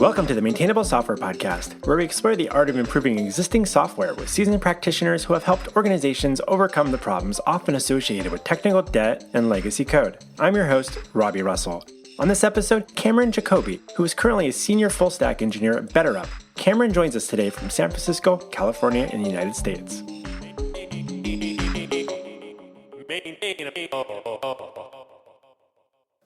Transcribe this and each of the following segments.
Welcome to the Maintainable Software Podcast, where we explore the art of improving existing software with seasoned practitioners who have helped organizations overcome the problems often associated with technical debt and legacy code. I'm your host, Robby Russell. On this episode, Cameron Jacoby, who is currently a senior full-stack engineer at BetterUp. Cameron joins us today from San Francisco, California, in the United States.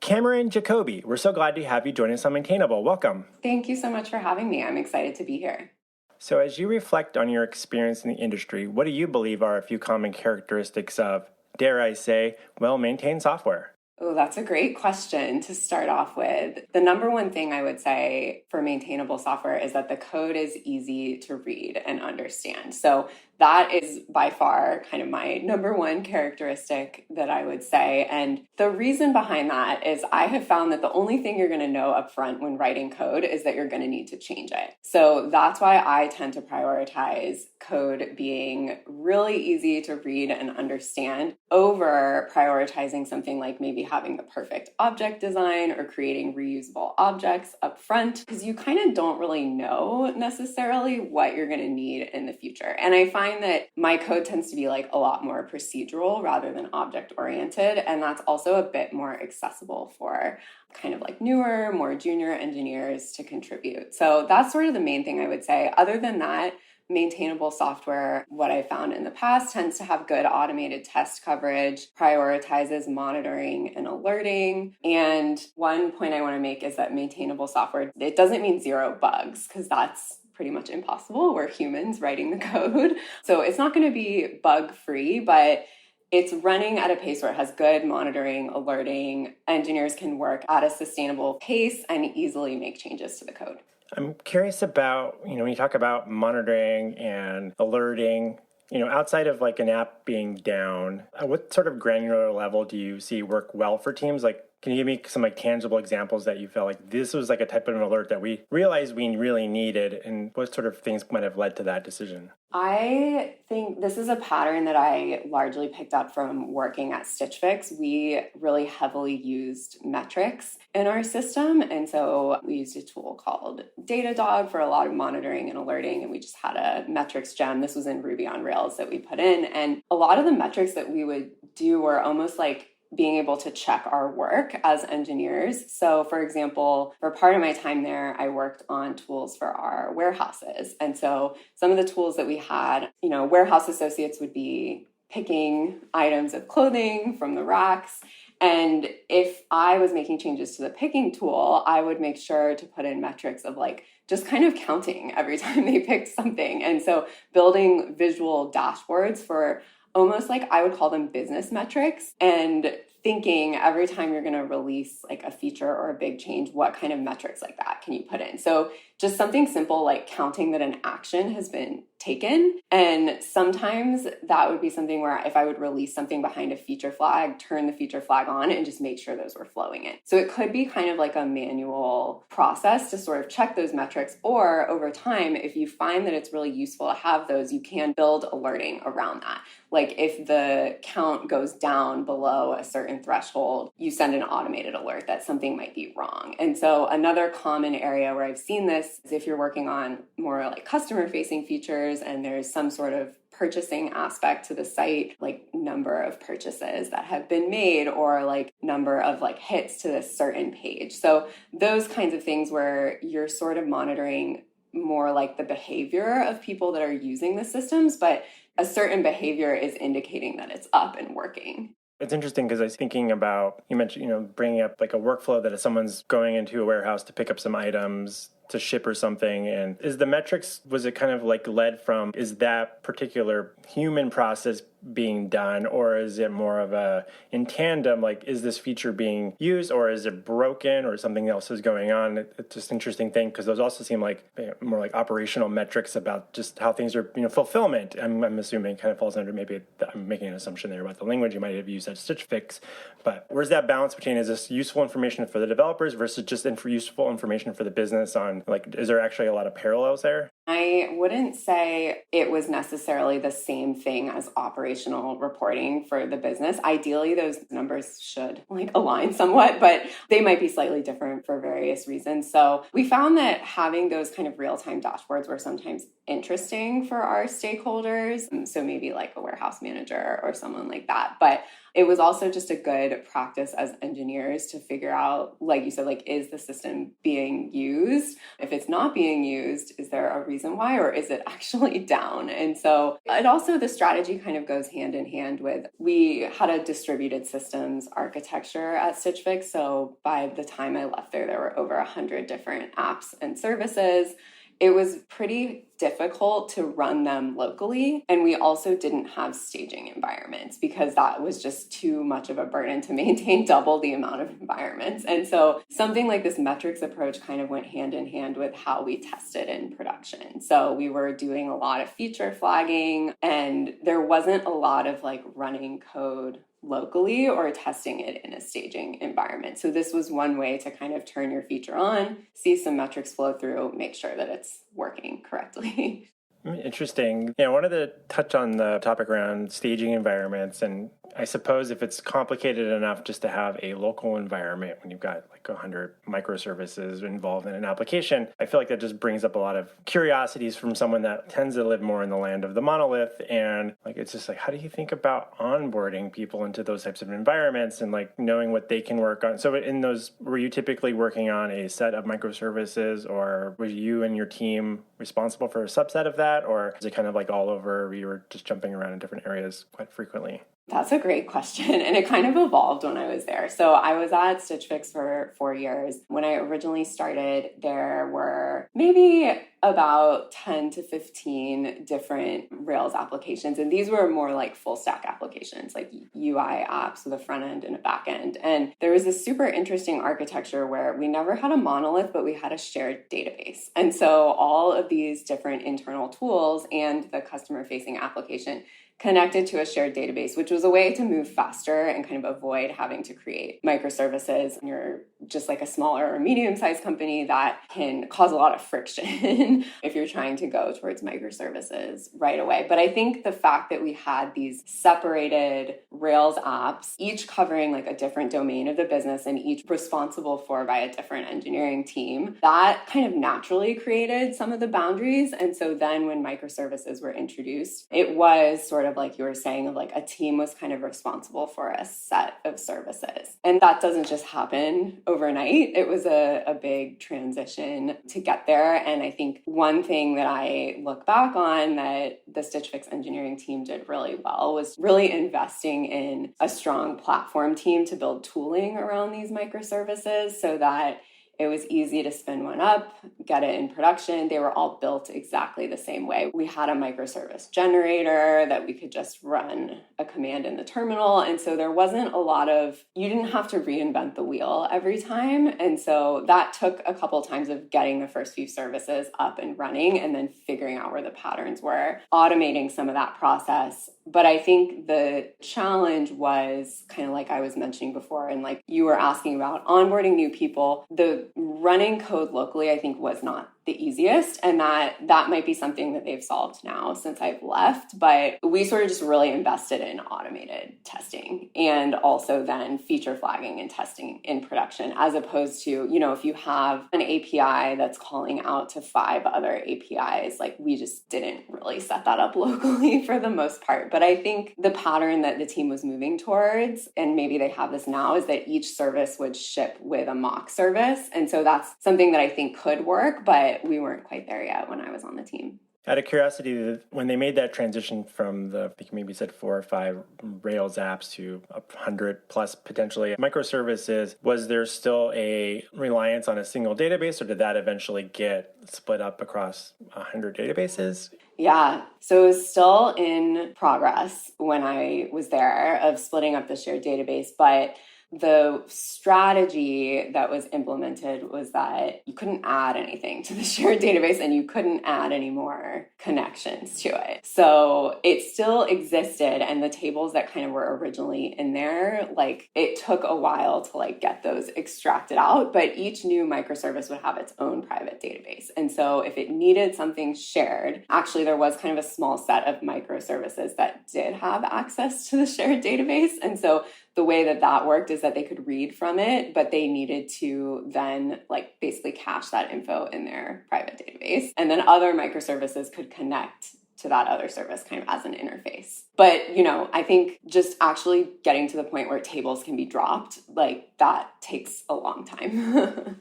Cameron Jacoby, we're so glad to have you join us on Maintainable. Welcome. Thank you so much for having me. I'm excited to be here. So as you reflect on your experience in the industry, what do you believe are a few common characteristics of, dare I say, well-maintained software? Oh, that's a great question to start off with. The number one thing I would say for maintainable software is that the code is easy to read and understand. So that is by far kind of my number one characteristic that I would say. And the reason behind that is I have found that the only thing you're going to know up front when writing code is that you're going to need to change it. So that's why I tend to prioritize code being really easy to read and understand over prioritizing something like maybe having the perfect object design or creating reusable objects up front, because you kind of don't really know necessarily what you're going to need in the future. And I find that my code tends to be like a lot more procedural rather than object oriented. And that's also a bit more accessible for kind of like newer, more junior engineers to contribute. So that's sort of the main thing I would say. Other than that, maintainable software, what I found in the past, tends to have good automated test coverage, prioritizes monitoring and alerting. And one point I want to make is that maintainable software, it doesn't mean zero bugs, because that's pretty much impossible. We're humans writing the code. So it's not going to be bug-free, but it's running at a pace where it has good monitoring, alerting. Engineers can work at a sustainable pace and easily make changes to the code. I'm curious about, when you talk about monitoring and alerting, outside of like an app being down, what sort of granular level do you see work well for teams? Like, can you give me some like tangible examples that you felt like this was like a type of an alert that we realized we really needed, and what sort of things might have led to that decision? I think this is a pattern that I largely picked up from working at Stitch Fix. We really heavily used metrics in our system. And so we used a tool called Datadog for a lot of monitoring and alerting. And we just had a metrics gem. This was in Ruby on Rails that we put in. And a lot of the metrics that we would do were almost like being able to check our work as engineers. So for example, for part of my time there, I worked on tools for our warehouses. And so some of the tools that we had, warehouse associates would be picking items of clothing from the racks. And if I was making changes to the picking tool, I would make sure to put in metrics of like just kind of counting every time they picked something. And so building visual dashboards for almost like I would call them business metrics, and thinking every time you're going to release like a feature or a big change, what kind of metrics like that can you put in? So just something simple like counting that an action has been taken. And sometimes that would be something where if I would release something behind a feature flag, turn the feature flag on and just make sure those were flowing in. So it could be kind of like a manual process to sort of check those metrics, or over time, if you find that it's really useful to have those, you can build alerting around that. Like if the count goes down below a certain threshold, you send an automated alert that something might be wrong. And so another common area where I've seen this is if you're working on more like customer facing features and there's some sort of purchasing aspect to the site, like number of purchases that have been made or like number of like hits to this certain page. So those kinds of things where you're sort of monitoring more like the behavior of people that are using the systems, but a certain behavior is indicating that it's up and working. It's interesting because I was thinking about, you mentioned, bringing up like a workflow that if someone's going into a warehouse to pick up some items to ship or something, and is the metrics, was it kind of like led from, is that particular human process being done, or is it more of a in tandem, like is this feature being used or is it broken or something else is going on? It's just an interesting thing because those also seem like more like operational metrics about just how things are, fulfillment. I'm assuming kind of falls under, maybe I'm making an assumption there about the language you might have used at Stitch Fix, but where's that balance between, is this useful information for the developers versus just useful information for the business on, like, is there actually a lot of parallels there? I wouldn't say it was necessarily the same thing as operational reporting for the business. Ideally, those numbers should align somewhat, but they might be slightly different for various reasons. So we found that having those kind of real-time dashboards were sometimes interesting for our stakeholders. So maybe like a warehouse manager or someone like that. But it was also just a good practice as engineers to figure out, like you said, is the system being used? If it's not being used, is there a reason why, or is it actually down? And so it also, the strategy kind of goes hand in hand with, we had a distributed systems architecture at Stitch Fix. So by the time I left there were over 100 different apps and services. It was pretty difficult to run them locally. And we also didn't have staging environments because that was just too much of a burden to maintain double the amount of environments. And so something like this metrics approach kind of went hand in hand with how we tested in production. So we were doing a lot of feature flagging, and there wasn't a lot of running code locally or testing it in a staging environment. So this was one way to kind of turn your feature on, see some metrics flow through, make sure that it's working correctly. Interesting. Yeah, I wanted to touch on the topic around staging environments. And I suppose if it's complicated enough just to have a local environment when you've got 100 microservices involved in an application, I feel like that just brings up a lot of curiosities from someone that tends to live more in the land of the monolith. And it's just how do you think about onboarding people into those types of environments and knowing what they can work on? So in those, were you typically working on a set of microservices, or were you and your team responsible for a subset of that? Or is it kind of all over, you were just jumping around in different areas quite frequently? That's a great question. And it kind of evolved when I was there. So I was at Stitch Fix for 4 years. When I originally started, there were maybe about 10 to 15 different Rails applications. And these were more full stack applications, UI apps with a front end and a back end. And there was this super interesting architecture where we never had a monolith, but we had a shared database. And so all of these different internal tools and the customer facing application connected to a shared database, which was a way to move faster and kind of avoid having to create microservices. And you're just a smaller or medium-sized company, that can cause a lot of friction if you're trying to go towards microservices right away. But I think the fact that we had these separated Rails apps, each covering a different domain of the business and each responsible for by a different engineering team, that kind of naturally created some of the boundaries. And so then when microservices were introduced, it was sort of you were saying, a team was kind of responsible for a set of services. And that doesn't just happen overnight. It was a big transition to get there. And I think one thing that I look back on that the Stitch Fix engineering team did really well was really investing in a strong platform team to build tooling around these microservices so that it was easy to spin one up, get it in production. They were all built exactly the same way. We had a microservice generator that we could just run a command in the terminal. And so there wasn't a lot of, you didn't have to reinvent the wheel every time. And so that took a couple of times of getting the first few services up and running and then figuring out where the patterns were, automating some of that process. But I think the challenge was kind of like I was mentioning before, and you were asking about onboarding new people, the running code locally, I think, was not the easiest. And that might be something that they've solved now since I've left. But we sort of just really invested in automated testing and also then feature flagging and testing in production, as opposed to, if you have an API that's calling out to 5 other APIs, we just didn't really set that up locally for the most part. But I think the pattern that the team was moving towards, and maybe they have this now, is that each service would ship with a mock service. And so that's something that I think could work, but we weren't quite there yet when I was on the team. Out of curiosity, when they made that transition from I think maybe you said 4 or 5 Rails apps to 100 plus potentially microservices, was there still a reliance on a single database, or did that eventually get split up across 100 databases? Yeah, so it was still in progress when I was there of splitting up the shared database, but the strategy that was implemented was that you couldn't add anything to the shared database and you couldn't add any more connections to it. So it still existed, and the tables that kind of were originally in there, like it took a while to like get those extracted out, but each new microservice would have its own private database. And so if it needed something shared, actually there was kind of a small set of microservices that did have access to the shared database. And so the way that that worked is that they could read from it, but they needed to then like basically cache that info in their private database. And then other microservices could connect to that other service kind of as an interface. But, you know, I think just actually getting to the point where tables can be dropped, like that takes a long time.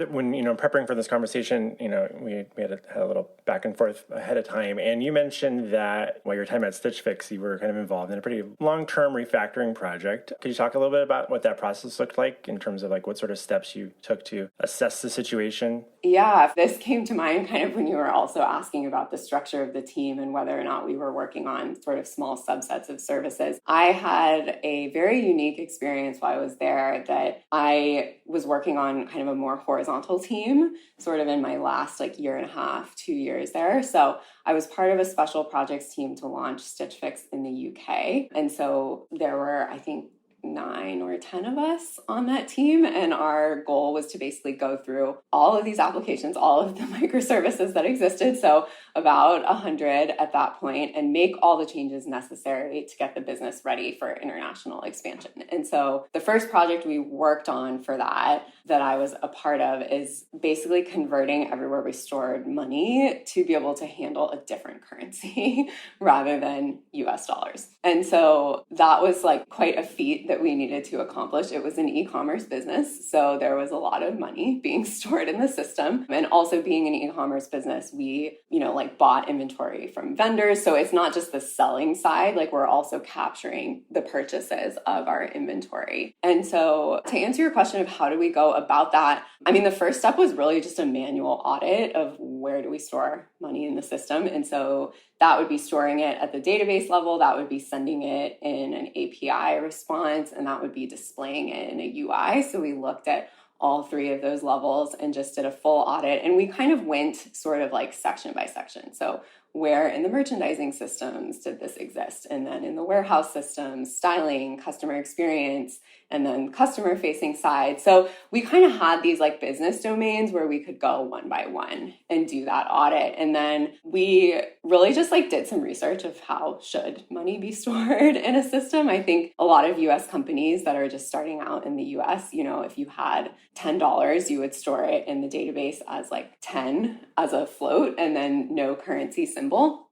When, preparing for this conversation, we had a little back and forth ahead of time. And you mentioned that while you were talking about Stitch Fix, you were kind of involved in a pretty long-term refactoring project. Could you talk a little bit about what that process looked like in terms of like what sort of steps you took to assess the situation? Yeah, this came to mind kind of when you were also asking about the structure of the team and whether or not we were working on sort of small subsets of services. I had a very unique experience while I was there that I was working on kind of a more horizontal team, sort of in my last like year and a half, 2 years there. So I was part of a special projects team to launch Stitch Fix in the UK. And so there were, I think, 9 or 10 of us on that team. And our goal was to basically go through all of these applications, all of the microservices that existed. So about 100 at that point, and make all the changes necessary to get the business ready for international expansion. And so the first project we worked on for that I was a part of is basically converting everywhere we stored money to be able to handle a different currency rather than US dollars. And so that was like quite a feat that we needed to accomplish. It was an e-commerce business, so there was a lot of money being stored in the system. And also being an e-commerce business, we, like bought inventory from vendors. So it's not just the selling side, like we're also capturing the purchases of our inventory. And so to answer your question of how do we go about that, I mean, the first step was really just a manual audit of where do we store money in the system. And so that would be storing it at the database level, that would be sending it in an API response, and that would be displaying it in a UI. So we looked at all 3 of those levels and just did a full audit. And we kind of went sort of like section by section. So where in the merchandising systems did this exist? And then in the warehouse systems, styling, customer experience, and then customer facing side. So we kind of had these like business domains where we could go one by one and do that audit. And then we really just like did some research of how should money be stored in a system. I think a lot of US companies that are just starting out in the US, if you had $10, you would store it in the database as like 10 as a float and then no currency symbol.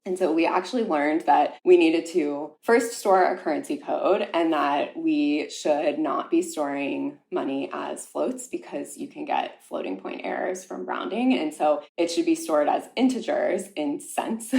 And so we actually learned that we needed to first store a currency code and that we should not be storing money as floats because you can get floating point errors from rounding. And so it should be stored as integers in cents.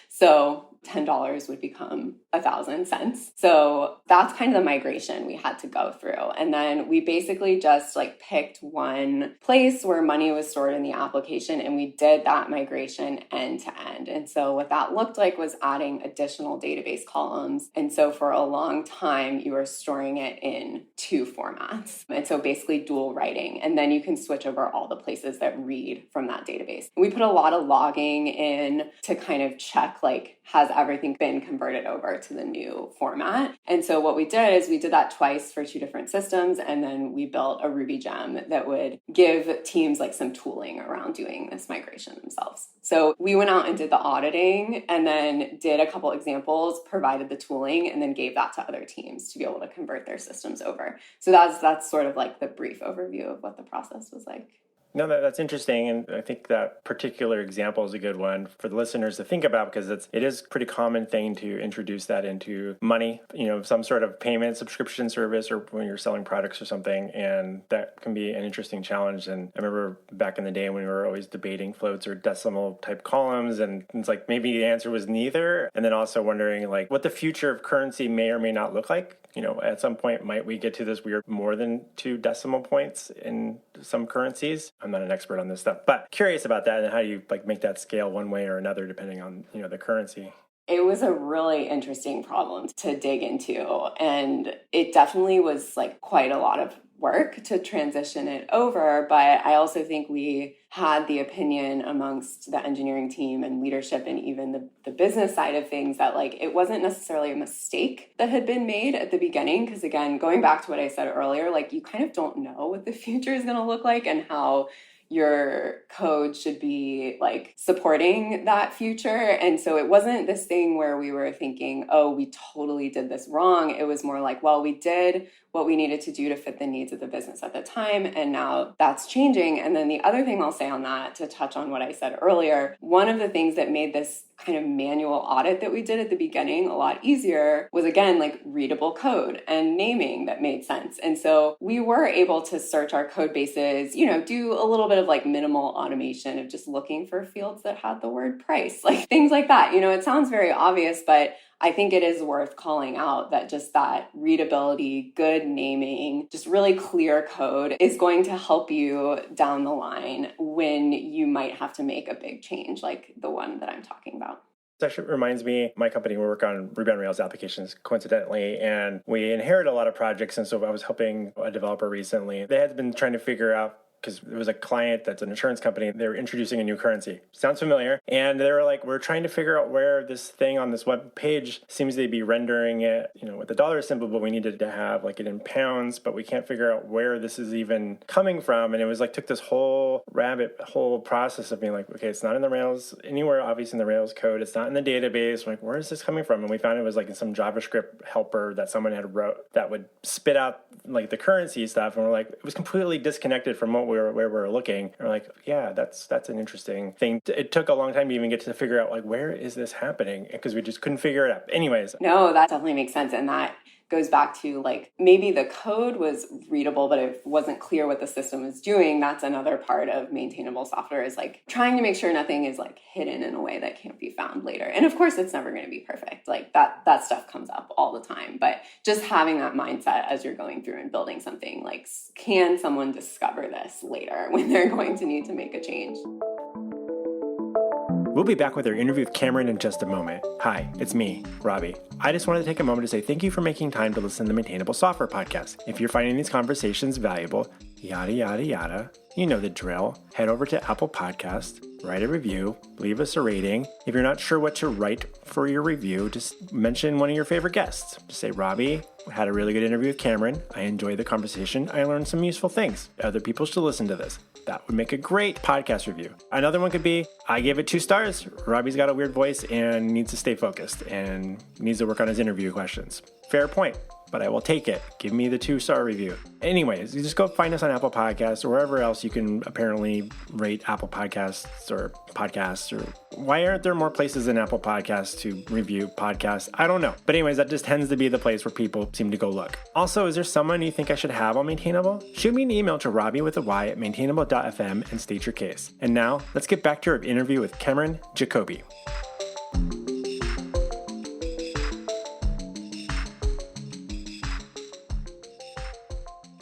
So $10 would become 1,000 cents. So that's kind of the migration we had to go through. And then we basically just like picked one place where money was stored in the application and we did that migration end to end. And so what that looked like was adding additional database columns. And so for a long time, you were storing it in 2 formats. And so basically dual writing. And then you can switch over all the places that read from that database. We put a lot of logging in to kind of check like, has everything been converted over to the new format? And so what we did is we did that twice for 2 different systems. And then we built a Ruby gem that would give teams like some tooling around doing this migration themselves. So we went out and did the auditing and then did a couple examples, provided the tooling, and then gave that to other teams to be able to convert their systems over. So that's sort of like the brief overview of what the process was like. No, that's interesting. And I think that particular example is a good one for the listeners to think about because it is a pretty common thing to introduce that into money, some sort of payment subscription service or when you're selling products or something. And that can be an interesting challenge. And I remember back in the day when we were always debating floats or decimal type columns. And it's like maybe the answer was neither. And then also wondering like what the future of currency may or may not look like. At some point, might we get to this weird more than 2 decimal points in some currencies? I'm not an expert on this stuff, but curious about that and how you like make that scale one way or another depending on, the currency. It was a really interesting problem to dig into. And it definitely was like quite a lot of work to transition it over. But I also think we had the opinion amongst the engineering team and leadership and even the business side of things that like it wasn't necessarily a mistake that had been made at the beginning. Because again, going back to what I said earlier, like you kind of don't know what the future is going to look like and how your code should be like supporting that future. And so it wasn't this thing where we were thinking, oh, we totally did this wrong. It was more like, well, we did what we needed to do to fit the needs of the business at the time. And now that's changing. And then the other thing I'll say on that, to touch on what I said earlier, one of the things that made this kind of manual audit that we did at the beginning a lot easier was, again, like readable code and naming that made sense. And so we were able to search our code bases, you know, do a little bit of like minimal automation of just looking for fields that had the word price, like things like that. You know, it sounds very obvious, but I think it is worth calling out that just that readability, good naming, just really clear code is going to help you down the line when you might have to make a big change like the one that I'm talking about. It actually reminds me, my company, we work on Ruby on Rails applications coincidentally, and we inherit a lot of projects. And so I was helping a developer recently. They had been trying to figure out, because it was a client that's an insurance company, they were introducing a new currency. Sounds familiar. And they were like, we're trying to figure out where this thing on this web page seems to be rendering it, you know, with the dollar symbol, but we needed to have like it in pounds, but we can't figure out where this is even coming from. And it was like, took this whole rabbit hole process of being like, okay, it's not in the Rails, anywhere obvious in the Rails code. It's not in the database. We're like, where is this coming from? And we found it was like in some JavaScript helper that someone had wrote that would spit out like the currency stuff. And we're like, it was completely disconnected from what where we were looking. And we're like, yeah, that's an interesting thing. It took a long time to even get to figure out like, where is this happening? Because we just couldn't figure it out. Anyways. No, that definitely makes sense. And that goes back to like maybe the code was readable, but it wasn't clear what the system was doing. That's another part of maintainable software, is like trying to make sure nothing is like hidden in a way that can't be found later. And of course, it's never going to be perfect. Like that stuff comes up all the time. But just having that mindset as you're going through and building something, like, can someone discover this later when they're going to need to make a change? We'll be back with our interview with Cameron in just a moment. Hi, it's me, Robby. I just wanted to take a moment to say thank you for making time to listen to the Maintainable Software Podcast. If you're finding these conversations valuable, yada, yada, yada, you know the drill. Head over to Apple Podcast, write a review, leave us a rating. If you're not sure what to write for your review, just mention one of your favorite guests. Just say, Robby, had a really good interview with Cameron. I enjoyed the conversation. I learned some useful things. Other people should listen to this. That would make a great podcast review. Another one could be, I gave it 2 stars. Robby's got a weird voice and needs to stay focused and needs to work on his interview questions. Fair point, but I will take it. Give me the 2-star review. Anyways, you just go find us on Apple Podcasts or wherever else you can apparently rate Apple Podcasts or why aren't there more places than Apple Podcasts to review podcasts? I don't know. But anyways, that just tends to be the place where people seem to go look. Also, is there someone you think I should have on Maintainable? Shoot me an email to Robby with a Y at maintainable.fm and state your case. And now, let's get back to our interview with Cameron Jacoby.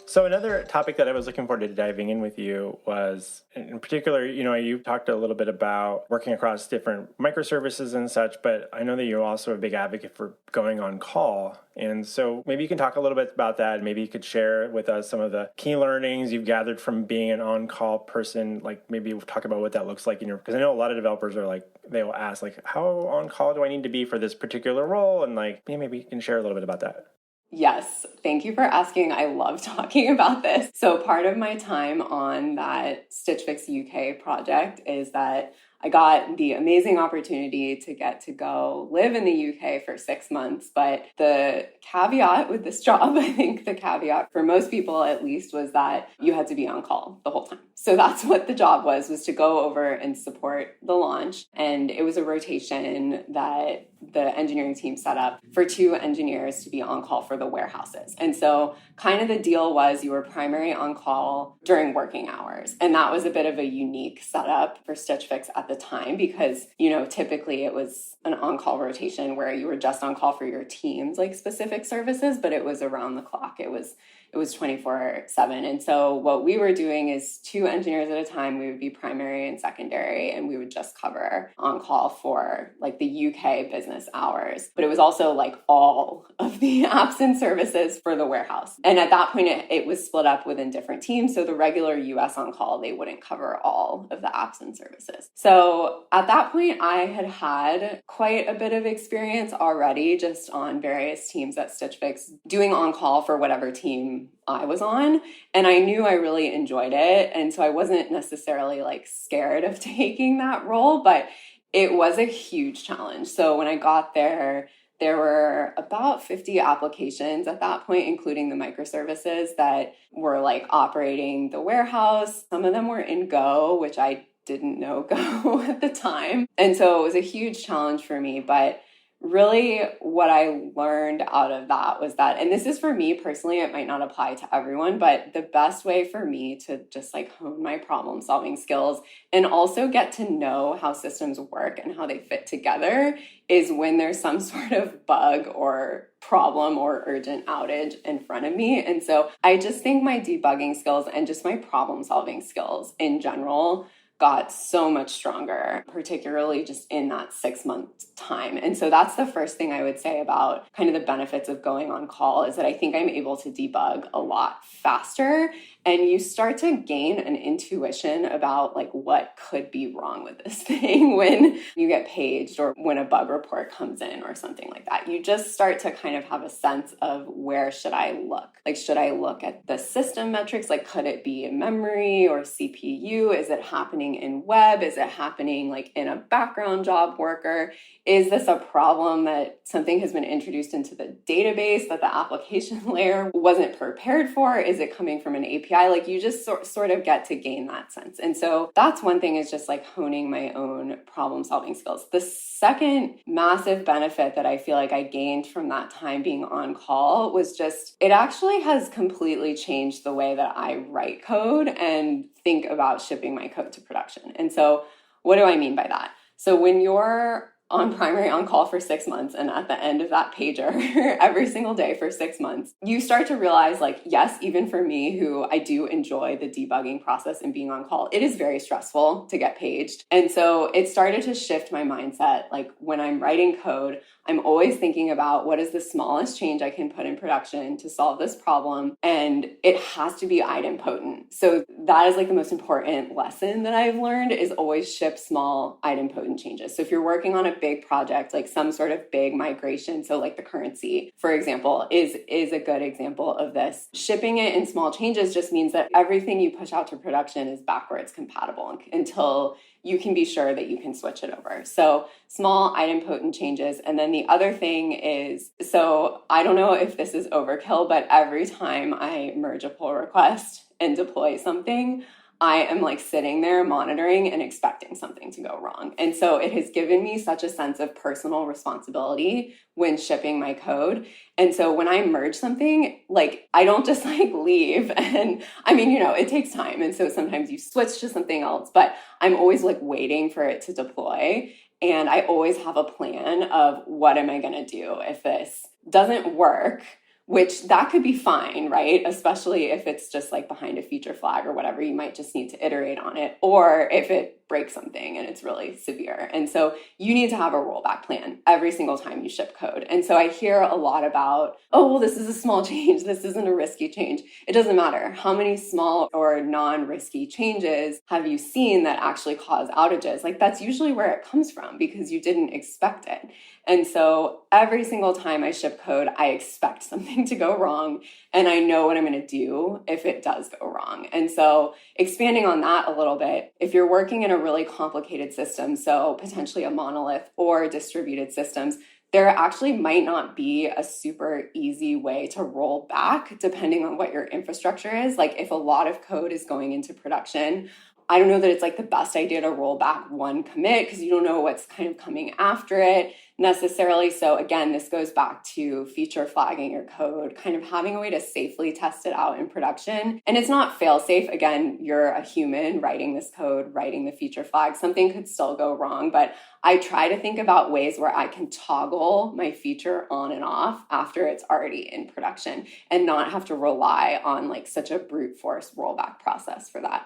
So another topic that I was looking forward to diving in with you was, in particular, you know, you talked a little bit about working across different microservices and such, but I know that you're also a big advocate for going on call. And so maybe you can talk a little bit about that. Maybe you could share with us some of the key learnings you've gathered from being an on-call person. Like maybe we'll talk about what that looks like in your, because I know a lot of developers are like, they will ask like, how on call do I need to be for this particular role? And like, maybe you can share a little bit about that. Yes, thank you for asking. I love talking about this. So part of my time on that Stitch Fix UK project is that I got the amazing opportunity to get to go live in the UK for 6 months. But the caveat with this job, I think the caveat for most people at least, was that you had to be on call the whole time. So that's what the job was to go over and support the launch. And it was a rotation that the engineering team set up for 2 engineers to be on call for the warehouses. And so kind of the deal was you were primary on call during working hours. And that was a bit of a unique setup for Stitch Fix at the time because, you know, typically it was an on-call rotation where you were just on call for your team's like specific services, but it was around the clock. It was it was 24/7. And so what we were doing is 2 engineers at a time. We would be primary and secondary, and we would just cover on call for like the UK business hours. But it was also like all of the apps and services for the warehouse. And at that point, it was split up within different teams. So the regular US on call, they wouldn't cover all of the apps and services. So at that point, I had quite a bit of experience already just on various teams at Stitch Fix, doing on call for whatever team I was on. And I knew I really enjoyed it. And so I wasn't necessarily like scared of taking that role, but it was a huge challenge. So when I got there were about 50 applications at that point, including the microservices that were like operating the warehouse. Some of them were in Go, which I didn't know Go at the time. And so it was a huge challenge for me. But really what I learned out of that was that, and this is for me personally, it might not apply to everyone, but the best way for me to just like hone my problem solving skills and also get to know how systems work and how they fit together is when there's some sort of bug or problem or urgent outage in front of me. And so I just think my debugging skills and just my problem solving skills in general got so much stronger, particularly just in that 6-month time. And so that's the first thing I would say about kind of the benefits of going on call is that I think I'm able to debug a lot faster. And you start to gain an intuition about like what could be wrong with this thing when you get paged or when a bug report comes in or something like that. You just start to kind of have a sense of where should I look? Like, should I look at the system metrics? Like, could it be in memory or CPU? Is it happening in web? Is it happening like in a background job worker? Is this a problem that something has been introduced into the database that the application layer wasn't prepared for? Is it coming from an API? Like you just sort of get to gain that sense. And so that's one thing is just like honing my own problem solving skills. The second massive benefit that I feel like I gained from that time being on call was just, it actually has completely changed the way that I write code and think about shipping my code to production. And so what do I mean by that? So when you're on primary on call for 6 months and at the end of that pager every single day for 6 months, you start to realize like, yes, even for me who I do enjoy the debugging process and being on call, it is very stressful to get paged. And so it started to shift my mindset. Like when I'm writing code, I'm always thinking about what is the smallest change I can put in production to solve this problem. And it has to be idempotent. So that is like the most important lesson that I've learned is always ship small idempotent changes. So if you're working on a big project, like some sort of big migration, so like the currency, for example, is a good example of this. Shipping it in small changes just means that everything you push out to production is backwards compatible until you can be sure that you can switch it over. So small idempotent changes. And then the other thing is, so I don't know if this is overkill, but every time I merge a pull request and deploy something, I am like sitting there monitoring and expecting something to go wrong. And so it has given me such a sense of personal responsibility when shipping my code. And so when I merge something, like I don't just like leave. And I mean, it takes time. And so sometimes you switch to something else, but I'm always like waiting for it to deploy. And I always have a plan of what am I going to do if this doesn't work, which that could be fine, right? Especially if it's just like behind a feature flag or whatever, you might just need to iterate on it. Or if it breaks something and it's really severe. And so you need to have a rollback plan every single time you ship code. And so I hear a lot about, oh, well, this is a small change. This isn't a risky change. It doesn't matter. How many small or non-risky changes have you seen that actually cause outages? Like that's usually where it comes from because you didn't expect it. And so every single time I ship code, I expect something to go wrong and I know what I'm going to do if it does go wrong. And so expanding on that a little bit, if you're working in a really complicated system, so potentially a monolith or distributed systems, there actually might not be a super easy way to roll back depending on what your infrastructure is. Like if a lot of code is going into production, I don't know that it's like the best idea to roll back one commit because you don't know what's kind of coming after it necessarily. So again, this goes back to feature flagging your code, kind of having a way to safely test it out in production. And it's not fail safe. Again, you're a human writing this code, writing the feature flag. Something could still go wrong, but I try to think about ways where I can toggle my feature on and off after it's already in production and not have to rely on like such a brute force rollback process for that.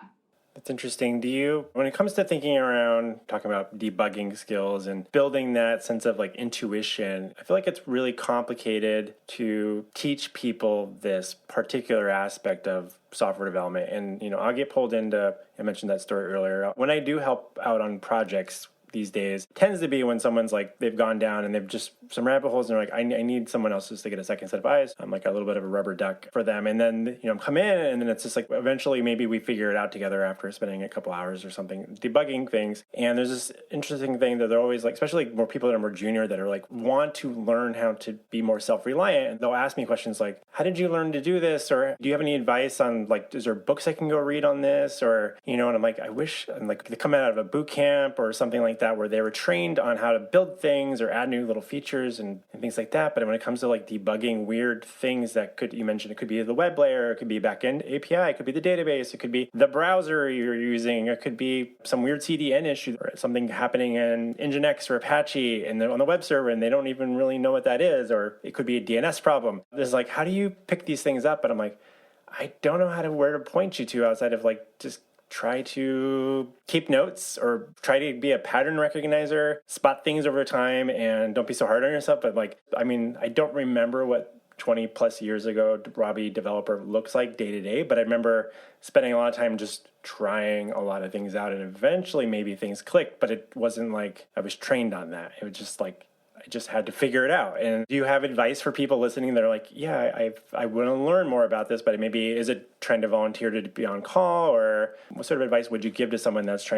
That's interesting. When it comes to thinking around talking about debugging skills and building that sense of like intuition, I feel like it's really complicated to teach people this particular aspect of software development. And, I'll get pulled into, I mentioned that story earlier. When I do help out on projects these days, tends to be when someone's like, they've gone down and they've just some rabbit holes and they're like, I need someone else just to get a second set of eyes. I'm like a little bit of a rubber duck for them. And then, come in and then it's just like, eventually maybe we figure it out together after spending a couple hours or something debugging things. And there's this interesting thing that they're always like, especially more people that are more junior that are like, want to learn how to be more self-reliant. And they'll ask me questions like, how did you learn to do this? Or do you have any advice on like, is there books I can go read on this? Or, and I'm like, I wish, and like they come out of a boot camp or something like that where they were trained on how to build things or add new little features and things like that. But when it comes to like debugging weird things that you mentioned, it could be the web layer, it could be backend API, it could be the database, it could be the browser you're using, it could be some weird CDN issue or something happening in Nginx or Apache and they're on the web server and they don't even really know what that is, or it could be a DNS problem. There's like, how do you pick these things up? And I'm like, I don't know where to point you to outside of like just try to keep notes or try to be a pattern recognizer, spot things over time, and don't be so hard on yourself. But I don't remember what 20 plus years ago Robby developer looks like day to day, but I remember spending a lot of time just trying a lot of things out and eventually maybe things clicked, but it wasn't like I was trained on that. It was just like, I just had to figure it out. And do you have advice for people listening that are like, yeah, I want to learn more about this, but maybe is it trying to volunteer to be on call, or what sort of advice would you give to someone that's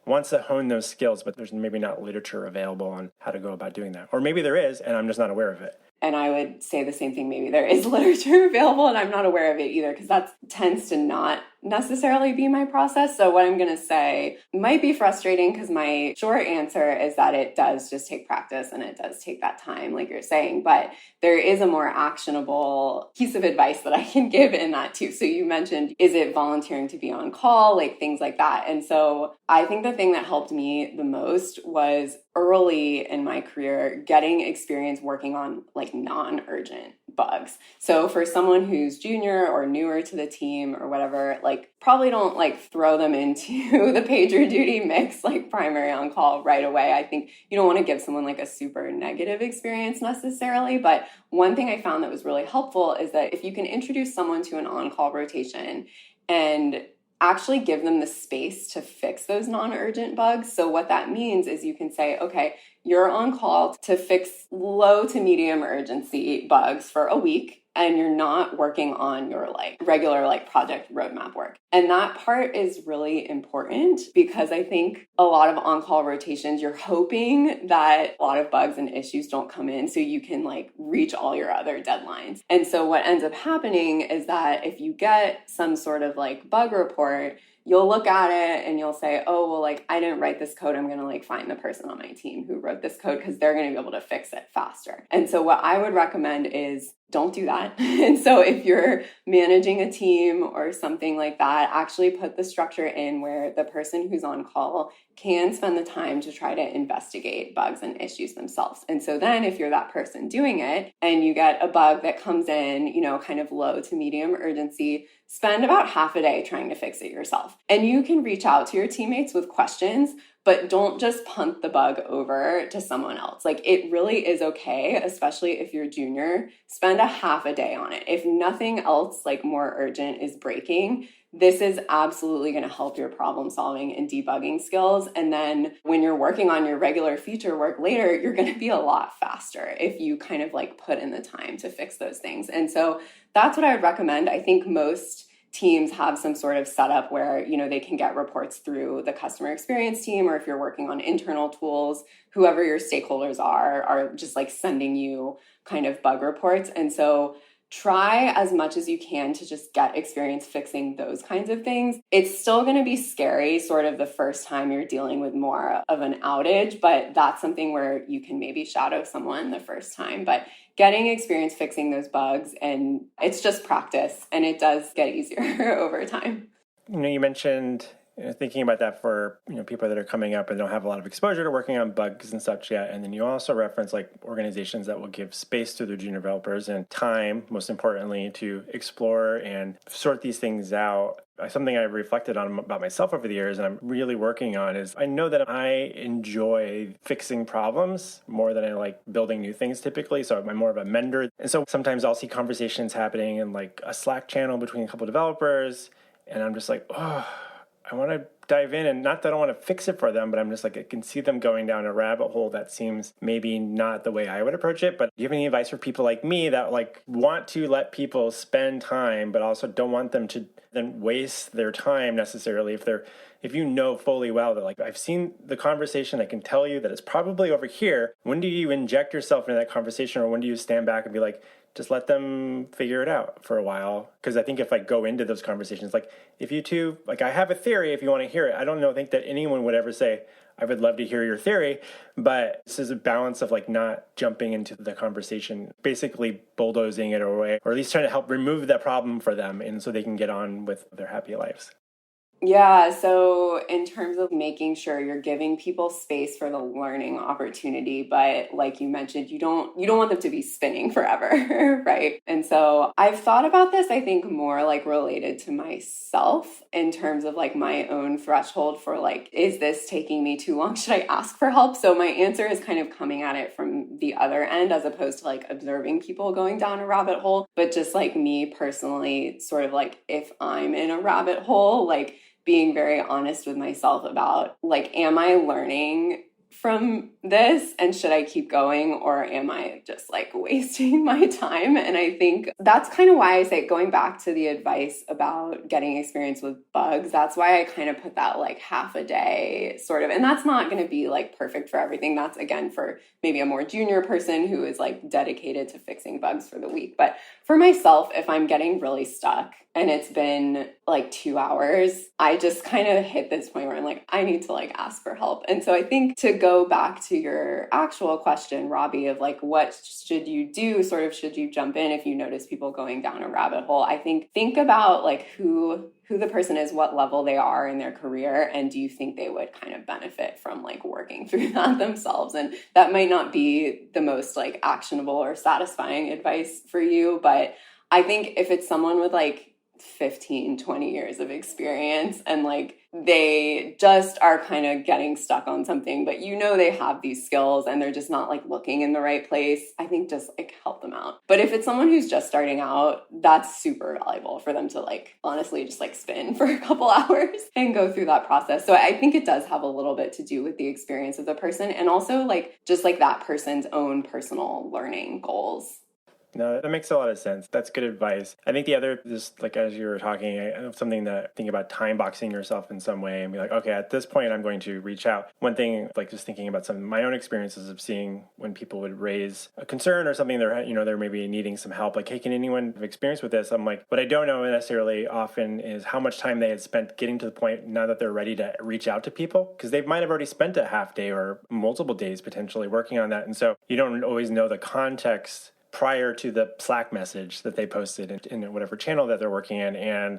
wants to hone those skills, but there's maybe not literature available on how to go about doing that? Or maybe there is, and I'm just not aware of it. And I would say the same thing. Maybe there is literature available and I'm not aware of it either, because that tends to not necessarily be my process. So what I'm going to say might be frustrating because my short answer is that it does just take practice and it does take that time, like you're saying. But there is a more actionable piece of advice that I can give in that too. So you mentioned, is it volunteering to be on call, like things like that. And so I think the thing that helped me the most was early in my career getting experience working on like non-urgent bugs. So for someone who's junior or newer to the team or whatever, like probably don't like throw them into the pager duty mix like primary on call right away. I think you don't want to give someone like a super negative experience necessarily, but one thing I found that was really helpful is that if you can introduce someone to an on-call rotation and actually give them the space to fix those non-urgent bugs. So what that means is you can say, okay, you're on call to fix low to medium urgency bugs for a week, and you're not working on your like regular like project roadmap work. And that part is really important because I think a lot of on-call rotations, you're hoping that a lot of bugs and issues don't come in so you can like reach all your other deadlines. And so what ends up happening is that if you get some sort of like bug report, you'll look at it and you'll say, oh, well, like I didn't write this code. I'm going to like find the person on my team who wrote this code because they're going to be able to fix it faster. And so what I would recommend is don't do that. And so if you're managing a team or something like that, actually put the structure in where the person who's on call can spend the time to try to investigate bugs and issues themselves. And so then if you're that person doing it and you get a bug that comes in, kind of low to medium urgency, spend about half a day trying to fix it yourself. And you can reach out to your teammates with questions, but don't just punt the bug over to someone else. Like it really is okay, especially if you're junior, spend a half a day on it. If nothing else like more urgent is breaking, this is absolutely going to help your problem solving and debugging skills. And then when you're working on your regular feature work later, you're going to be a lot faster if you kind of like put in the time to fix those things. And so that's what I would recommend. I think most teams have some sort of setup where, they can get reports through the customer experience team, or if you're working on internal tools, whoever your stakeholders are just like sending you kind of bug reports. And so try as much as you can to just get experience fixing those kinds of things. It's still going to be scary sort of the first time you're dealing with more of an outage, but that's something where you can maybe shadow someone the first time. But getting experience fixing those bugs, and it's just practice, and it does get easier over time. You mentioned thinking about that for people that are coming up and don't have a lot of exposure to working on bugs and such yet. And then you also reference like organizations that will give space to their junior developers and time, most importantly, to explore and sort these things out. Something I reflected on about myself over the years and I'm really working on is I know that I enjoy fixing problems more than I like building new things typically. So I'm more of a mender. And so sometimes I'll see conversations happening in like a Slack channel between a couple of developers and I'm just like, oh, I want to dive in, and not that I want to fix it for them, but I'm just like, I can see them going down a rabbit hole that seems maybe not the way I would approach it. But do you have any advice for people like me that like want to let people spend time, but also don't want them to then waste their time necessarily if you know fully well that like I've seen the conversation, I can tell you that it's probably over here. When do you inject yourself into that conversation, or when do you stand back and be like, just let them figure it out for a while? Because I think if I go into those conversations, like if you two, like I have a theory if you want to hear it. I don't think that anyone would ever say, I would love to hear your theory. But this is a balance of like not jumping into the conversation, basically bulldozing it away, or at least trying to help remove that problem for them and so they can get on with their happy lives. Yeah, so in terms of making sure you're giving people space for the learning opportunity, but like you mentioned, you don't want them to be spinning forever, right? And so I've thought about this, I think more like related to myself in terms of like my own threshold for like, is this taking me too long? Should I ask for help? So my answer is kind of coming at it from the other end as opposed to like observing people going down a rabbit hole, but just like me personally, sort of like if I'm in a rabbit hole, like being very honest with myself about like, am I learning from this and should I keep going, or am I just like wasting my time? And I think that's kind of why I say, going back to the advice about getting experience with bugs, that's why I kind of put that like half a day sort of, and that's not going to be like perfect for everything. That's again for maybe a more junior person who is like dedicated to fixing bugs for the week. But for myself, if I'm getting really stuck and it's been like 2 hours, I just kind of hit this point where I'm like, I need to like ask for help. And so I think to go back to your actual question, Robby, of like, what should you do? Sort of, should you jump in if you notice people going down a rabbit hole? I think about like who the person is, what level they are in their career, and do you think they would kind of benefit from like working through that themselves? And that might not be the most like actionable or satisfying advice for you, but I think if it's someone with like 15, 20 years of experience and like they just are kind of getting stuck on something, but they have these skills and they're just not like looking in the right place, I think just like help them out. But if it's someone who's just starting out, that's super valuable for them to like honestly just like spin for a couple hours and go through that process. So I think it does have a little bit to do with the experience of the person and also like just like that person's own personal learning goals. No, that makes a lot of sense. That's good advice. I think the other, just like as you were talking, I have something that think about time boxing yourself in some way and be like, okay, at this point, I'm going to reach out. One thing, like just thinking about some of my own experiences of seeing when people would raise a concern or something, they're maybe needing some help. Like, hey, can anyone have experience with this? I'm like, what I don't know necessarily often is how much time they had spent getting to the point now that they're ready to reach out to people, because they might have already spent a half day or multiple days potentially working on that. And so you don't always know the context prior to the Slack message that they posted in whatever channel that they're working in, and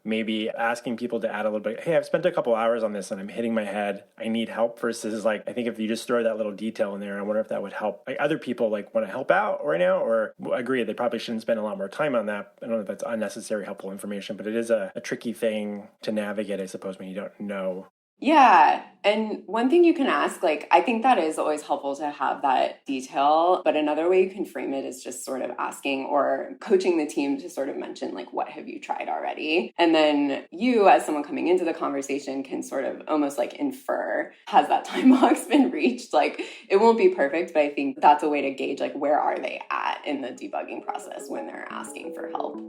maybe asking people to add a little bit, hey, I've spent a couple hours on this and I'm hitting my head, I need help, versus like, I think if you just throw that little detail in there, I wonder if that would help like other people like want to help out right now, or agree they probably shouldn't spend a lot more time on that. I don't know if that's unnecessary helpful information, but it is a tricky thing to navigate, I suppose, when you don't know. Yeah. And one thing you can ask, like, I think that is always helpful to have that detail. But another way you can frame it is just sort of asking or coaching the team to sort of mention, like, what have you tried already? And then you, as someone coming into the conversation, can sort of almost like infer, has that time box been reached? Like, it won't be perfect, but I think that's a way to gauge, like, where are they at in the debugging process when they're asking for help.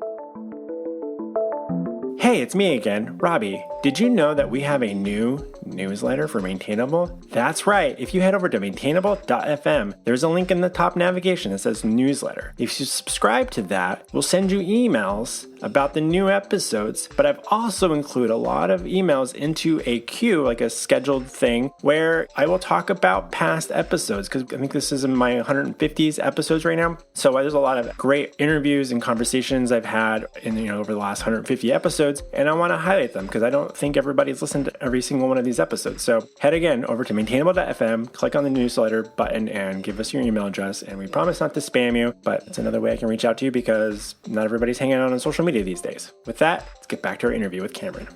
Hey, it's me again, Robby. Did you know that we have a new newsletter for Maintainable? That's right. If you head over to maintainable.fm, there's a link in the top navigation that says newsletter. If you subscribe to that, we'll send you emails about the new episodes, but I've also included a lot of emails into a queue, like a scheduled thing, where I will talk about past episodes, because I think this is in my 150s episodes right now. So there's a lot of great interviews and conversations I've had in, over the last 150 episodes, and I want to highlight them because I don't think everybody's listened to every single one of these episodes. So head again over to maintainable.fm, click on the newsletter button, and give us your email address, and we promise not to spam you, but it's another way I can reach out to you because not everybody's hanging out on social media these days. With that, let's get back to our interview with Cameron.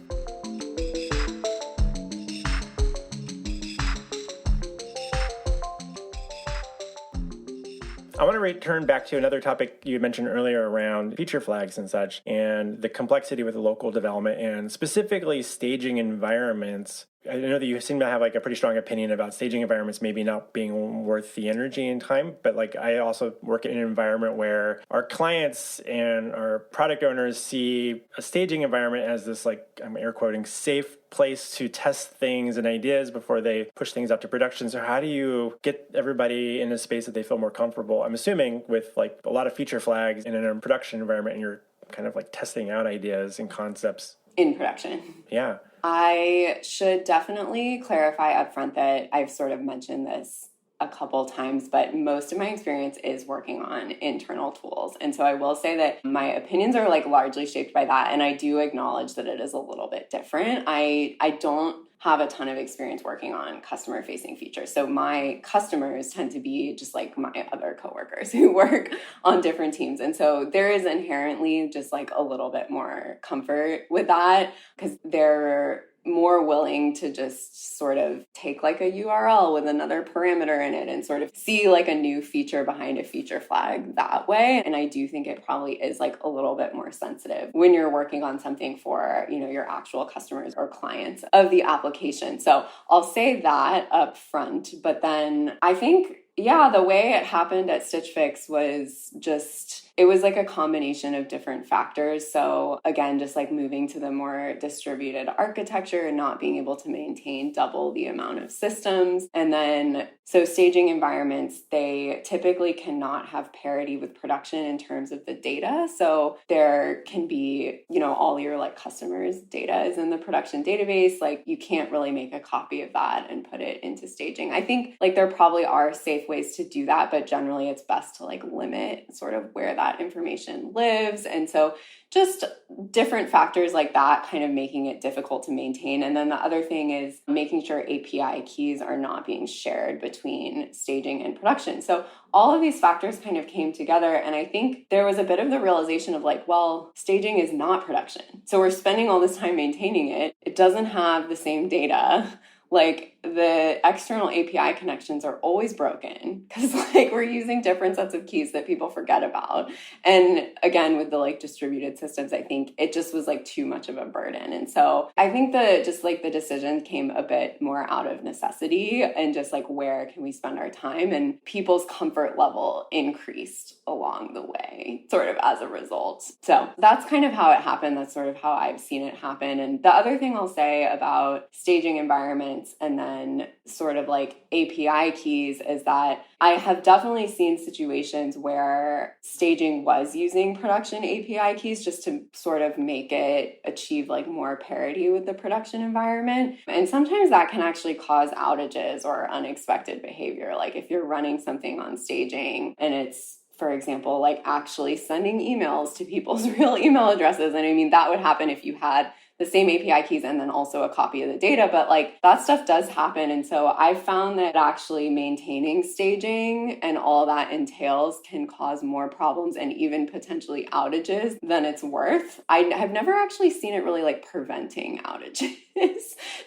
I want to return back to another topic you mentioned earlier around feature flags and such, and the complexity with the local development and specifically staging environments. I know that you seem to have like a pretty strong opinion about staging environments maybe not being worth the energy and time, but like I also work in an environment where our clients and our product owners see a staging environment as this, like, I'm air quoting, safe place to test things and ideas before they push things out to production. So how do you get everybody in a space that they feel more comfortable? I'm assuming with like a lot of feature flags in a production environment, and you're kind of like testing out ideas and concepts. In production. Yeah. I should definitely clarify upfront that I've sort of mentioned this a couple times, but most of my experience is working on internal tools. And so I will say that my opinions are like largely shaped by that. And I do acknowledge that it is a little bit different. I don't have a ton of experience working on customer facing features. So my customers tend to be just like my other coworkers who work on different teams. And so there is inherently just like a little bit more comfort with that because they're more willing to just sort of take like a URL with another parameter in it and sort of see like a new feature behind a feature flag that way. And I do think it probably is like a little bit more sensitive when you're working on something for, your actual customers or clients of the application. So I'll say that up front, but then I think, the way it happened at Stitch Fix was just, it was like a combination of different factors. So again, just like moving to the more distributed architecture and not being able to maintain double the amount of systems. And then, so staging environments, they typically cannot have parity with production in terms of the data. So there can be, all your like customers' data is in the production database. Like you can't really make a copy of that and put it into staging. I think like there probably are safe ways to do that, but generally it's best to like limit sort of where that information lives. And so just different factors like that kind of making it difficult to maintain. And then the other thing is making sure API keys are not being shared between staging and production. So all of these factors kind of came together. And I think there was a bit of the realization of like, well, staging is not production. So we're spending all this time maintaining it. It doesn't have the same data. Like the external API connections are always broken because like we're using different sets of keys that people forget about. And again, with the like distributed systems, I think it just was like too much of a burden. And so I think the decision came a bit more out of necessity and just like where can we spend our time, and people's comfort level increased along the way sort of as a result. So that's kind of how it happened. That's sort of how I've seen it happen. And the other thing I'll say about staging environments and then sort of like API keys is that I have definitely seen situations where staging was using production API keys just to sort of make it achieve like more parity with the production environment. And sometimes that can actually cause outages or unexpected behavior. Like if you're running something on staging and it's, for example, like actually sending emails to people's real email addresses. And I mean, that would happen if you had the same API keys and then also a copy of the data, but like that stuff does happen. And so I found that actually maintaining staging and all that entails can cause more problems and even potentially outages than it's worth. I have never actually seen it really like preventing outages,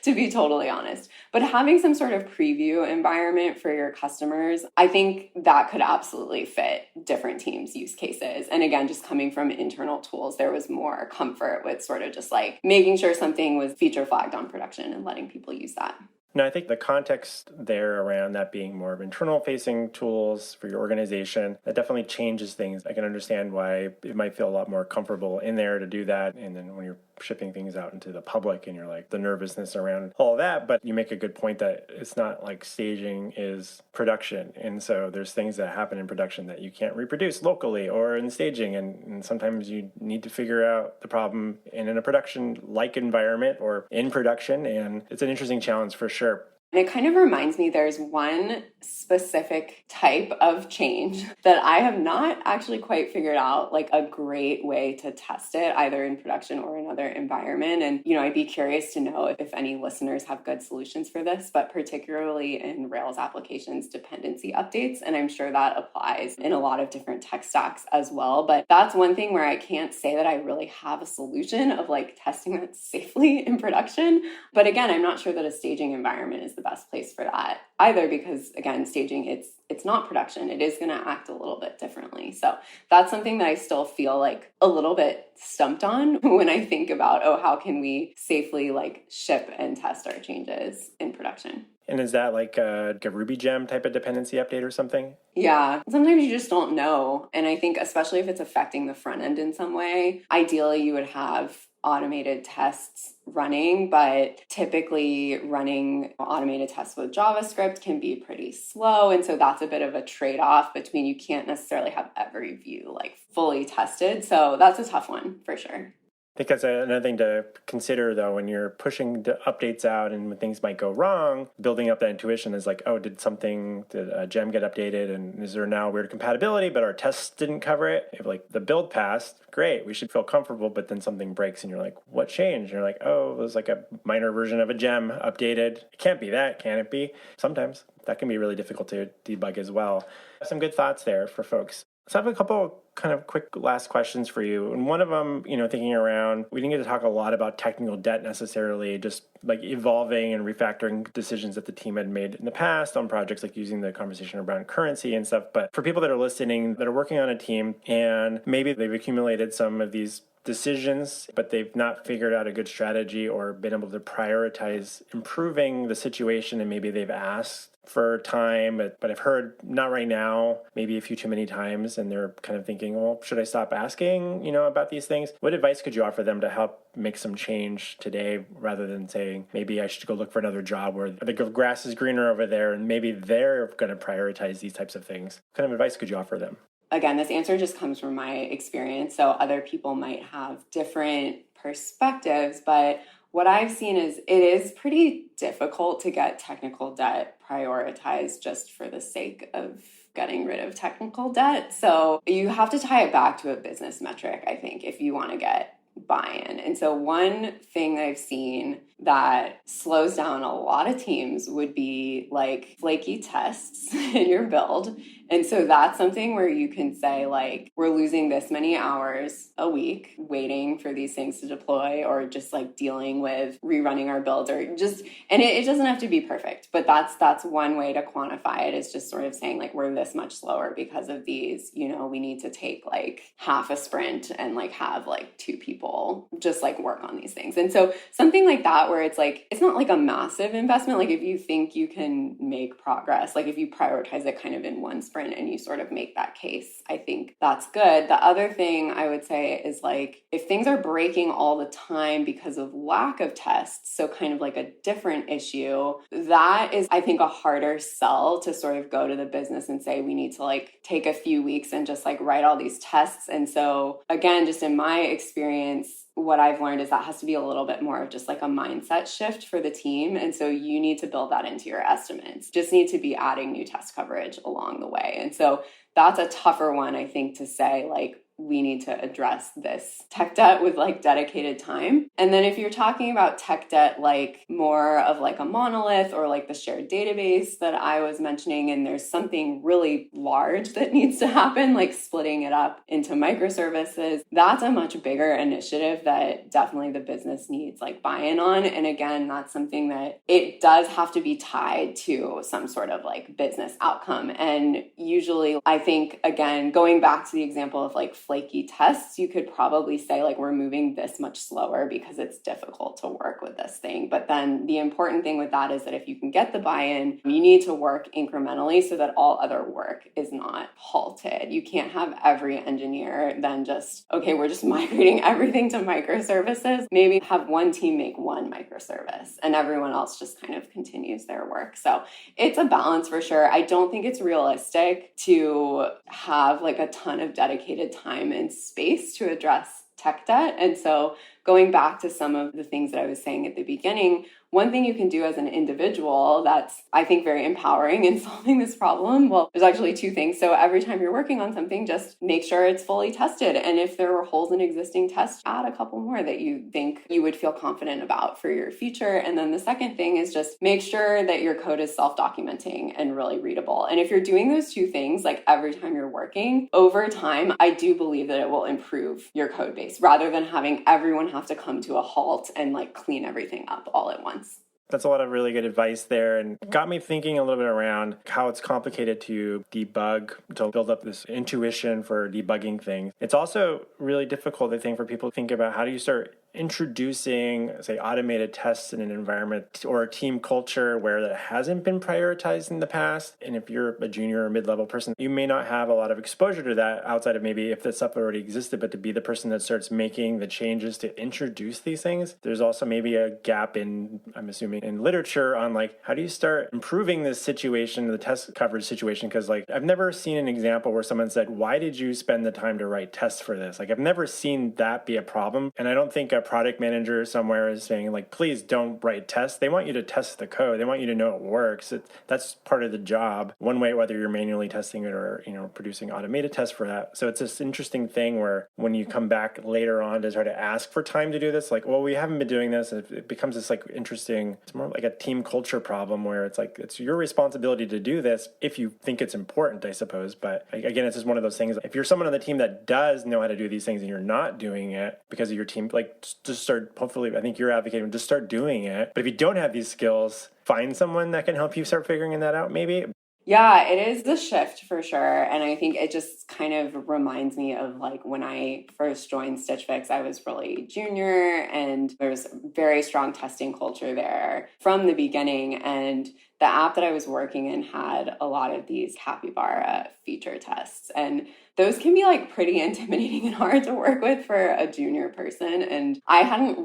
to be totally honest. But having some sort of preview environment for your customers, I think that could absolutely fit different teams' use cases. And again, just coming from internal tools, there was more comfort with sort of just like making sure something was feature flagged on production and letting people use that. No, I think the context there around that being more of internal facing tools for your organization, that definitely changes things. I can understand why it might feel a lot more comfortable in there to do that. And then when you're shipping things out into the public and you're like the nervousness around all that. But you make a good point that it's not like staging is production. And so there's things that happen in production that you can't reproduce locally or in staging. And sometimes you need to figure out the problem in a production like environment or in production. And it's an interesting challenge for sure. And it kind of reminds me there's one specific type of change that I have not actually quite figured out like a great way to test it either in production or another environment. And, I'd be curious to know if any listeners have good solutions for this, but particularly in Rails applications dependency updates. And I'm sure that applies in a lot of different tech stacks as well. But that's one thing where I can't say that I really have a solution of like testing that safely in production. But again, I'm not sure that a staging environment is the best place for that either, because again, staging, it's not production. It is going to act a little bit differently. So that's something that I still feel like a little bit stumped on when I think about, how can we safely like ship and test our changes in production? And is that like a Ruby gem type of dependency update or something? Yeah, sometimes you just don't know. And I think especially if it's affecting the front end in some way, ideally you would have automated tests running, but typically running automated tests with JavaScript can be pretty slow. And so that's a bit of a trade-off between you can't necessarily have every view like fully tested. So that's a tough one for sure. I think that's another thing to consider, though, when you're pushing the updates out and when things might go wrong, building up that intuition is like, did a gem get updated? And is there now weird compatibility, but our tests didn't cover it? If like the build passed, great, we should feel comfortable, but then something breaks and you're like, what changed? And you're like, it was like a minor version of a gem updated. It can't be that, can it be? Sometimes that can be really difficult to debug as well. Some good thoughts there for folks. So I have a couple kind of quick last questions for you. And one of them, thinking around, we didn't get to talk a lot about technical debt necessarily, just like evolving and refactoring decisions that the team had made in the past on projects, like using the conversation around currency and stuff. But for people that are listening, that are working on a team, and maybe they've accumulated some of these decisions, but they've not figured out a good strategy or been able to prioritize improving the situation, and maybe they've asked for time, but I've heard not right now, maybe a few too many times, and they're kind of thinking, well, should I stop asking, about these things? What advice could you offer them to help make some change today, rather than saying, maybe I should go look for another job where the grass is greener over there, and maybe they're going to prioritize these types of things? What kind of advice could you offer them? Again, this answer just comes from my experience, so other people might have different perspectives, but what I've seen is it is pretty difficult to get technical debt prioritized just for the sake of getting rid of technical debt. So you have to tie it back to a business metric, I think, if you want to get buy-in. And so one thing I've seen that slows down a lot of teams would be like flaky tests in your build. And so that's something where you can say like, we're losing this many hours a week waiting for these things to deploy, or just like dealing with rerunning our builds, or just, and it doesn't have to be perfect, but that's one way to quantify it, is just sort of saying like, we're this much slower because of these, we need to take like half a sprint and like have like 2 people just like work on these things. And so something like that, where it's like, it's not like a massive investment. Like if you think you can make progress, like if you prioritize it kind of in one sprint and you sort of make that case, I think that's good. The other thing I would say is like, if things are breaking all the time because of lack of tests, so kind of like a different issue, that is, I think, a harder sell to sort of go to the business and say, we need to like take a few weeks and just like write all these tests. And so again, just in my experience, what I've learned is that has to be a little bit more of just like a mindset shift for the team. And so you need to build that into your estimates. Just need to be adding new test coverage along the way. And so that's a tougher one, I think, to say like, we need to address this tech debt with like dedicated time. And then if you're talking about tech debt, like more of like a monolith or like the shared database that I was mentioning, and there's something really large that needs to happen, like splitting it up into microservices, that's a much bigger initiative that definitely the business needs like buy-in on. And again, that's something that it does have to be tied to some sort of like business outcome. And usually I think, again, going back to the example of like flaky tests, you could probably say like we're moving this much slower because it's difficult to work with this thing. But then the important thing with that is that if you can get the buy-in, you need to work incrementally so that all other work is not halted. You can't have every engineer then just, okay, we're just migrating everything to microservices. Maybe have one team make one microservice and everyone else just kind of continues their work. So it's a balance for sure. I don't think it's realistic to have like a ton of dedicated time and space to address tech debt. And so going back to some of the things that I was saying at the beginning, one thing you can do as an individual that's, I think, very empowering in solving this problem, well, there's actually two things. So every time you're working on something, just make sure it's fully tested. And if there were holes in existing tests, add a couple more that you think you would feel confident about for your future. And then the second thing is just make sure that your code is self-documenting and really readable. And if you're doing those two things, like every time you're working, over time, I do believe that it will improve your code base rather than having everyone have to come to a halt and like clean everything up all at once. That's a lot of really good advice there, and got me thinking a little bit around how it's complicated to debug, to build up this intuition for debugging things. It's also really difficult, I think, for people to think about how do you start introducing, say, automated tests in an environment or a team culture where that hasn't been prioritized in the past. And if you're a junior or mid-level person, you may not have a lot of exposure to that outside of maybe if the stuff already existed, but to be the person that starts making the changes to introduce these things. There's also maybe a gap in, I'm assuming, in literature on like, how do you start improving this situation, the test coverage situation? Because like, I've never seen an example where someone said, why did you spend the time to write tests for this? Like, I've never seen that be a problem. And I don't think a product manager somewhere is saying like, please don't write tests. They want you to test the code. They want you to know it works. That's part of the job. One way, whether you're manually testing it or, producing automated tests for that. So it's this interesting thing where when you come back later on to try to ask for time to do this, like, well, we haven't been doing this. And it becomes this like interesting, it's more like a team culture problem where it's like, it's your responsibility to do this if you think it's important, I suppose. But again, it's just one of those things. If you're someone on the team that does know how to do these things and you're not doing it because of your team, like just start, hopefully, I think you're advocating, just start doing it. But if you don't have these skills, find someone that can help you start figuring that out maybe. Yeah, it is the shift for sure. And I think it just kind of reminds me of like when I first joined Stitch Fix, I was really junior and there's very strong testing culture there from the beginning. And the app that I was working in had a lot of these capybara feature tests. And those can be like pretty intimidating and hard to work with for a junior person. And I had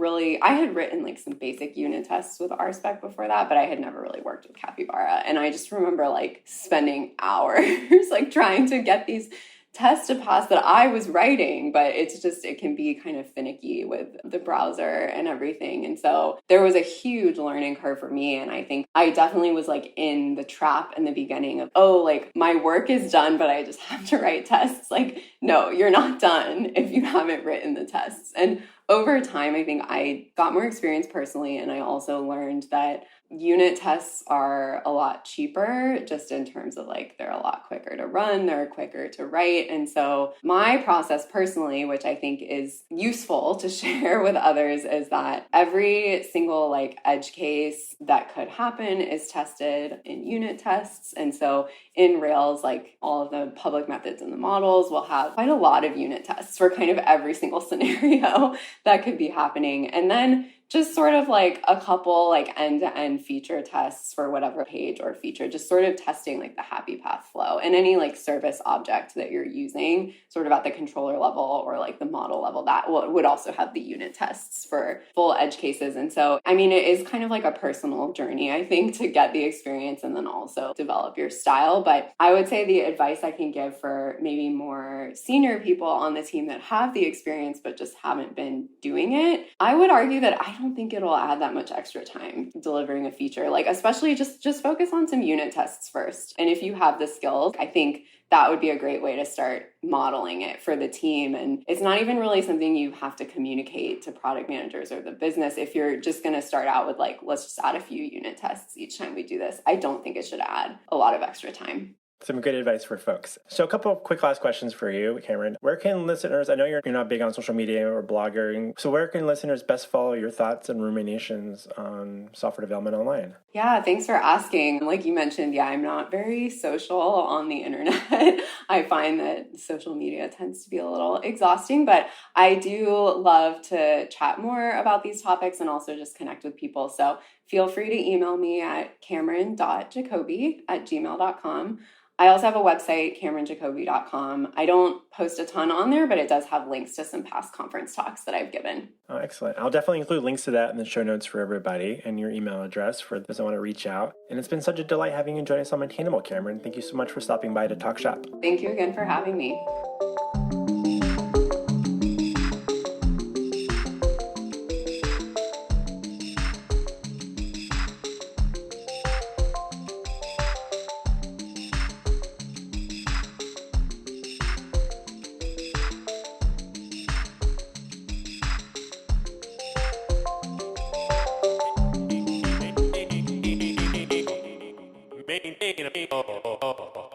written like some basic unit tests with RSpec before that, but I had never really worked with capybara. And I just remember like spending hours like trying to get these tests to pass that I was writing, but it can be kind of finicky with the browser and everything. And so there was a huge learning curve for me. And I think I definitely was like in the trap in the beginning of, oh, like my work is done, but I just have to write tests. Like, no, you're not done if you haven't written the tests. And over time, I think I got more experience personally. And I also learned that unit tests are a lot cheaper just in terms of like they're a lot quicker to run, they're quicker to write. And so my process personally, which I think is useful to share with others, is that every single like edge case that could happen is tested in unit tests. And so in Rails, like all of the public methods and the models will have quite a lot of unit tests for kind of every single scenario that could be happening. And then just sort of like a couple like end-to-end feature tests for whatever page or feature, just sort of testing like the happy path flow and any like service object that you're using sort of at the controller level or like the model level that would also have the unit tests for full edge cases. And so, I mean, it is kind of like a personal journey, I think, to get the experience and then also develop your style. But I would say the advice I can give for maybe more senior people on the team that have the experience but just haven't been doing it, I would argue that I don't think it'll add that much extra time delivering a feature. Like, especially just focus on some unit tests first. And if you have the skills, I think that would be a great way to start modeling it for the team. And it's not even really something you have to communicate to product managers or the business. If you're just going to start out with like, let's just add a few unit tests each time we do this, I don't think it should add a lot of extra time. Some good advice for folks. So a couple of quick last questions for you, Cameron. Where can listeners, I know you're not big on social media or blogging, so where can listeners best follow your thoughts and ruminations on software development online? Yeah, thanks for asking. Like you mentioned, I'm not very social on the internet. I find that social media tends to be a little exhausting, but I do love to chat more about these topics and also just connect with people. So feel free to email me at cameron.jacoby@gmail.com. I also have a website, cameronjacoby.com. I don't post a ton on there, but it does have links to some past conference talks that I've given. Oh, excellent. I'll definitely include links to that in the show notes for everybody and your email address for those that want to reach out. And it's been such a delight having you join us on Maintainable, Cameron. Thank you so much for stopping by to talk shop. Thank you again for having me. Maintainable.